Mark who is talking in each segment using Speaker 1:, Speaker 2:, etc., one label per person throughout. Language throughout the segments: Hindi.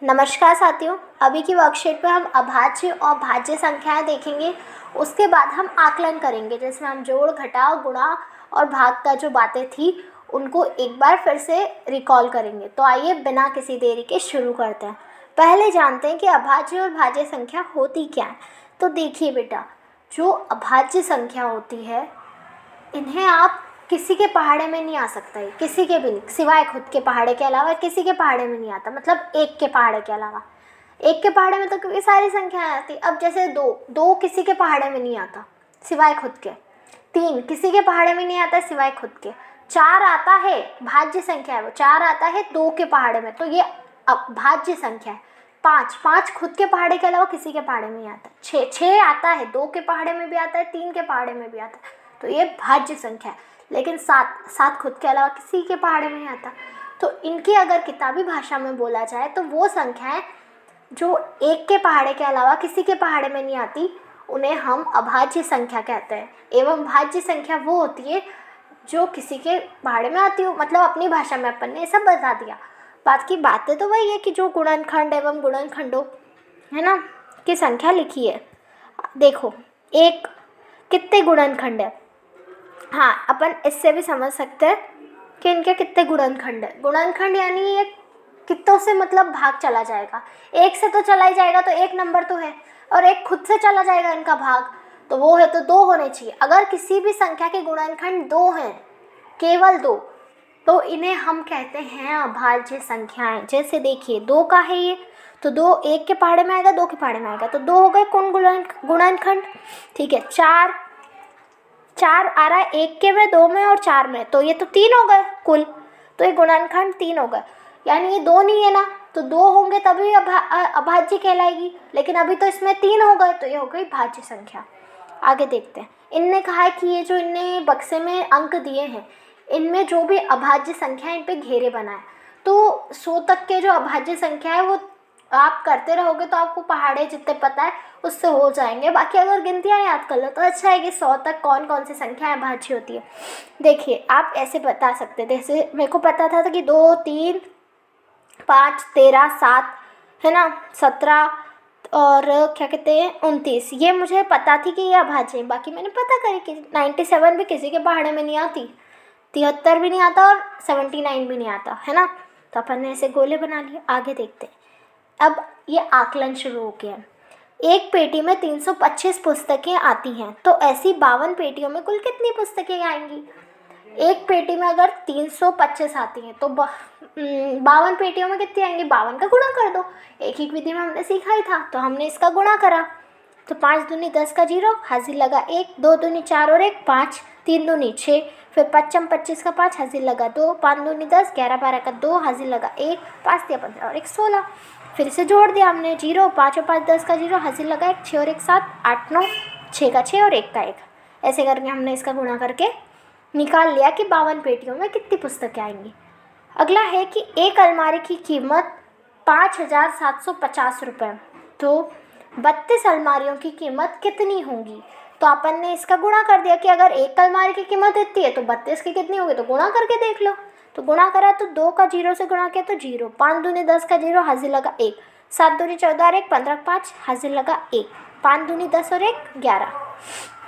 Speaker 1: नमस्कार साथियों, अभी की वर्कशीट पे हम अभाज्य और भाज्य संख्याएं देखेंगे। उसके बाद हम आकलन करेंगे, जिसमें हम जोड़, घटाव, गुणा और भाग का जो बातें थी उनको एक बार फिर से रिकॉल करेंगे। तो आइए बिना किसी देरी के शुरू करते हैं। पहले जानते हैं कि अभाज्य और भाज्य संख्या होती क्या है। तो देखिए बेटा, जो अभाज्य संख्या होती है इन्हें आप किसी के पहाड़े में नहीं आ सकता है, किसी के भी नहीं, सिवाय खुद के पहाड़े के अलावा किसी के पहाड़े में नहीं आता। मतलब एक के पहाड़े के अलावा, एक के पहाड़े में तो क्योंकि सारी संख्याएं आती। अब जैसे दो किसी के पहाड़े में नहीं आता सिवाय खुद के। तीन किसी के पहाड़े में नहीं आता सिवाय खुद के। चार आता है, भाज्य संख्या है वो, चार आता है दो के पहाड़े में, तो ये भाज्य संख्या है। पाँच खुद के पहाड़े के अलावा किसी के पहाड़े में नहीं आता। छः आता है, दो के पहाड़े में भी आता है, तीन के पहाड़े में भी आता है, तो ये भाज्य संख्या है। लेकिन सात खुद के अलावा किसी के पहाड़े में नहीं आता। तो इनकी अगर किताबी भाषा में बोला जाए तो वो संख्याएं जो एक के पहाड़े के अलावा किसी के पहाड़े में नहीं आती उन्हें हम अभाज्य संख्या कहते हैं। एवं भाज्य संख्या वो होती है जो किसी के पहाड़े में आती हो। मतलब अपनी भाषा में अपन ने सब बता दिया। बात की बातें तो वही है कि जो गुणनखंड एवं गुणनखंडों है ना की संख्या लिखी है। देखो, एक कितने गुणनखंड है, हाँ अपन इससे भी समझ सकते हैं कि इनके कितने गुणनखंड है। गुणनखंड यानी ये कितनों से मतलब भाग चला जाएगा। एक से तो चला ही जाएगा, तो एक नंबर तो है, और एक खुद से चला जाएगा इनका भाग, तो वो है, तो दो होने चाहिए। अगर किसी भी संख्या के गुणनखंड दो हैं, केवल दो, तो इन्हें हम कहते हैं अभाज्य संख्याएं। जैसे देखिए, दो का है ये, तो दो एक के पहाड़े में आएगा, दो के पहाड़े में आएगा, तो दो हो गए कौन गुणनखंड। ठीक है, चार आ रहा है एक के में, दो में और चार में, तो ये तो तीन हो गए कुल, तो ये गुणनखंड तीन हो गए। यानी ये दो नहीं है ना, तो दो होंगे तभी अभाज्य कहलाएगी, लेकिन अभी तो इसमें तीन हो गए, तो ये हो गई भाज्य संख्या। आगे देखते हैं। इनने कहा है कि ये जो इनने बक्से में अंक दिए हैं, इनमें जो भी अभाज्य संख्या है इन पे घेरे बनाए। तो 100 तक के जो अभाज्य संख्या है वो आप करते रहोगे तो आपको पहाड़े जितने पता है उससे हो जाएंगे। बाकी अगर गिनतियाँ याद कर लो तो अच्छा है कि 100 तक कौन कौन सी संख्याएं भाज्य होती है। देखिए, आप ऐसे बता सकते थे, जैसे मेरे को पता था कि 2, 3, 5, 13, 7 है ना, 17 और क्या कहते हैं 29, ये मुझे पता थी कि ये अभाज्य है। बाकी मैंने पता करी कि 97 भी किसी के पहाड़े में नहीं आती, 73 भी नहीं आता और 79 भी नहीं आता, है ना। तो अपन ने ऐसे गोले बना लिए। आगे देखते हैं। अब ये आकलन शुरू हो गया। एक पेटी में 325 पुस्तकें आती हैं, तो ऐसी 52 पेटियों में कुल कितनी पुस्तकें आएंगी। एक पेटी में अगर 325 आती हैं तो 52 पेटियों में कितनी आएंगी, 52 का गुणा कर दो। एक ही विधि में हमने सीखा ही था, तो हमने इसका गुणा करा। तो 5 दूनी 10 का 0, हाजिर लगा 1, 2 दूनी 4 और 1 5, 3 दूनी 6, फिर 5 25 का 5, हाजिर लगा 2, 5 दूनी 10, 11 12 का 2, हाजिर लगा 1, 5 दिया 15 और 1 16। फिर इसे जोड़ दिया हमने, 0, 5 और 5 10 का 0, हाजिर लगा 1, 6 और 1 7, 8 9, 6 का 6 और 1 का 1। ऐसे करके हमने इसका गुणा करके निकाल लिया कि 52 पेटियों में कितनी पुस्तकें आएंगी। अगला है कि एक अलमारी की कीमत 5,750 रुपये, तो 32 अलमारियों की कीमत कितनी होगी। तो अपन ने इसका गुणा कर दिया कि अगर एक अलमारी की कीमत इतनी है तो 32 की कितनी होगी, तो गुणा करके देख लो। तो गुणा करा तो 2 का 0 से गुणा किया तो 0, 5 दूनी 10 का 0, हाजिर लगा 1, 7 दूनी 14 और 1 15 5, हाजिर लगा 1, 5 दूनी 10 और 1 11,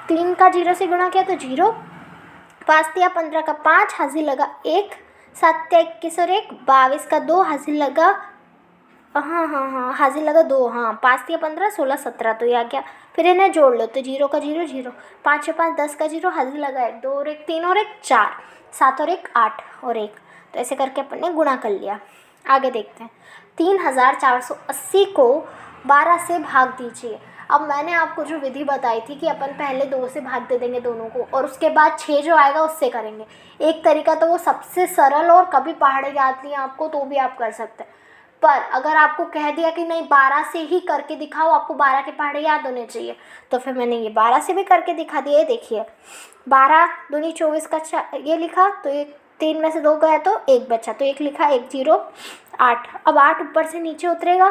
Speaker 1: 3 का 0 से गुणा किया तो 0, 5 दिया 15 का 5, हाजिर लगा 1, 7 दिया 21 और 1 22 का 2, हाजिर लगा हाँ हाजिर लगा 2, हाँ 5 दिया 15 16 17, तो ये आ गया। फिर इन्हें जोड़ लो तो 0 का 0 0, 5 और 5 10 का 0, हाजिर लगा 1, 2 और 1 3 और 1 4, 7 और 1 8 और 1। तो ऐसे करके अपन ने गुणा कर लिया। आगे देखते हैं। 3,480 को 12 से भाग दीजिए। अब मैंने आपको जो विधि बताई थी कि अपन पहले 2 से भाग दे देंगे दोनों को, और उसके बाद 6 जो आएगा उससे करेंगे। एक तरीका तो वो सबसे सरल, और कभी पहाड़े याद नहीं आपको तो भी आप कर सकते हैं। पर अगर आपको कह दिया कि नहीं 12 से ही करके दिखाओ, आपको 12 के पहाड़े याद होने चाहिए, तो फिर मैंने ये 12 से भी करके दिखा दिया। देखिए, 12 दूनी 24 का ये लिखा, तो ये 3 में से 2 गया तो 1 बचा, तो 1 लिखा, 1 0 8। अब 8 ऊपर से नीचे उतरेगा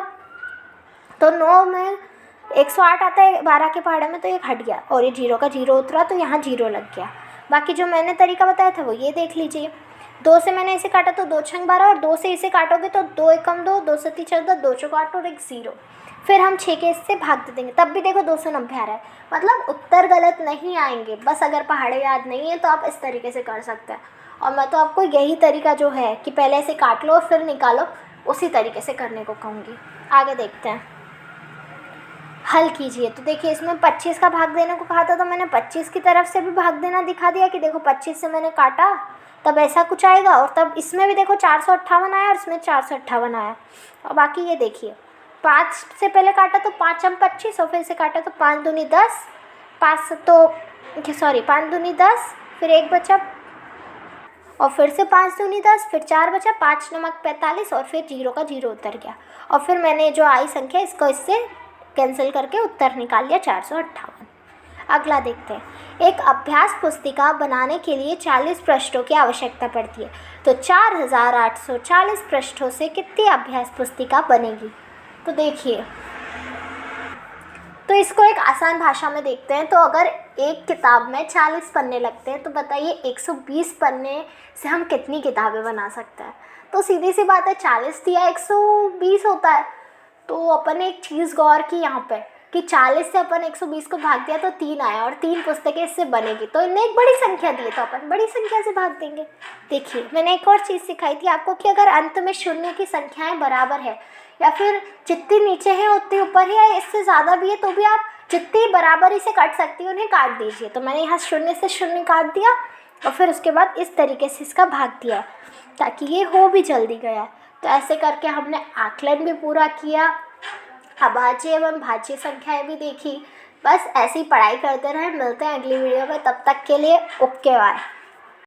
Speaker 1: तो 9 में 108 आता है 12 के पहाड़े में, तो ये हट गया, और ये 0 का 0 उतरा तो यहाँ 0 लग गया। बाकी जो मैंने तरीका बताया था वो ये देख लीजिए। 2 से मैंने इसे काटा तो 2 छंग 12, और 2 से इसे काटोगे तो 2 एकम 2, 2 से 3 14, 2 चौक 8 और एक 0। फिर हम 6 के इससे भाग दे देंगे, तब भी देखो 290 आ रहा है। मतलब उत्तर गलत नहीं आएंगे, बस अगर पहाड़े याद नहीं है तो आप इस तरीके से कर सकते हैं। और मैं तो आपको यही तरीका जो है कि पहले इसे काट लो और फिर निकालो, उसी तरीके से करने को कहूँगी। आगे देखते हैं, हल कीजिए। तो देखिए इसमें 25 का भाग देने को कहा था, तो मैंने 25 की तरफ से भी भाग देना दिखा दिया कि देखो 25 से मैंने काटा तब ऐसा कुछ आएगा, और तब इसमें भी देखो 458 आया और इसमें 458 आया। और बाकी ये देखिए 5 से पहले काटा तो 5 हम 25, और फिर से काटा तो 5 दूनी 10, 5 तो सॉरी 5 दूनी 10, फिर 1 बचा, और फिर से 5 दूनी 10, फिर 4 बचा, 5 नमक 45, और फिर 0 का 0 उतर गया। और फिर मैंने जो आई संख्या इसको इससे कैंसिल करके उत्तर निकाल लिया 458। अगला देखते हैं, एक अभ्यास पुस्तिका बनाने के लिए 40 पृष्ठों की आवश्यकता पड़ती है। तो 4840 पृष्ठों से कितनी अभ्यास पुस्तिका बनेगी। तो देखिए, तो इसको एक आसान भाषा में देखते हैं। तो अगर एक किताब में 40 पन्ने लगते हैं, तो बताइए 120 पन्ने से हम कितनी किताबें बना सकते हैं। तो सीधी सी बात है, 40 दिया 120 होता है। तो अपन एक चीज़ गौर की यहाँ पे कि 40 से अपन 120 को भाग दिया तो 3 आया, और 3 पुस्तकें इससे बनेगी। तो इन्हें एक बड़ी संख्या दी है तो अपन बड़ी संख्या से भाग देंगे। देखिए मैंने एक और चीज़ सिखाई थी आपको कि अगर अंत में शून्य की संख्याएं बराबर है, या फिर जितनी नीचे है उतनी ऊपर है, या इससे ज़्यादा भी है, तो भी आप जितनी बराबरी से काट सकती है उन्हें काट दीजिए। तो मैंने यहाँ शून्य से शून्य काट दिया, और फिर उसके बाद इस तरीके से इसका भाग दिया ताकि ये हो भी जल्दी गया। तो ऐसे करके हमने आकलन भी पूरा किया, अभाज्य एवं भाज्य संख्याएं भी देखी। बस ऐसी पढ़ाई करते रहें। मिलते हैं अगली वीडियो में, तब तक के लिए ओके बाय।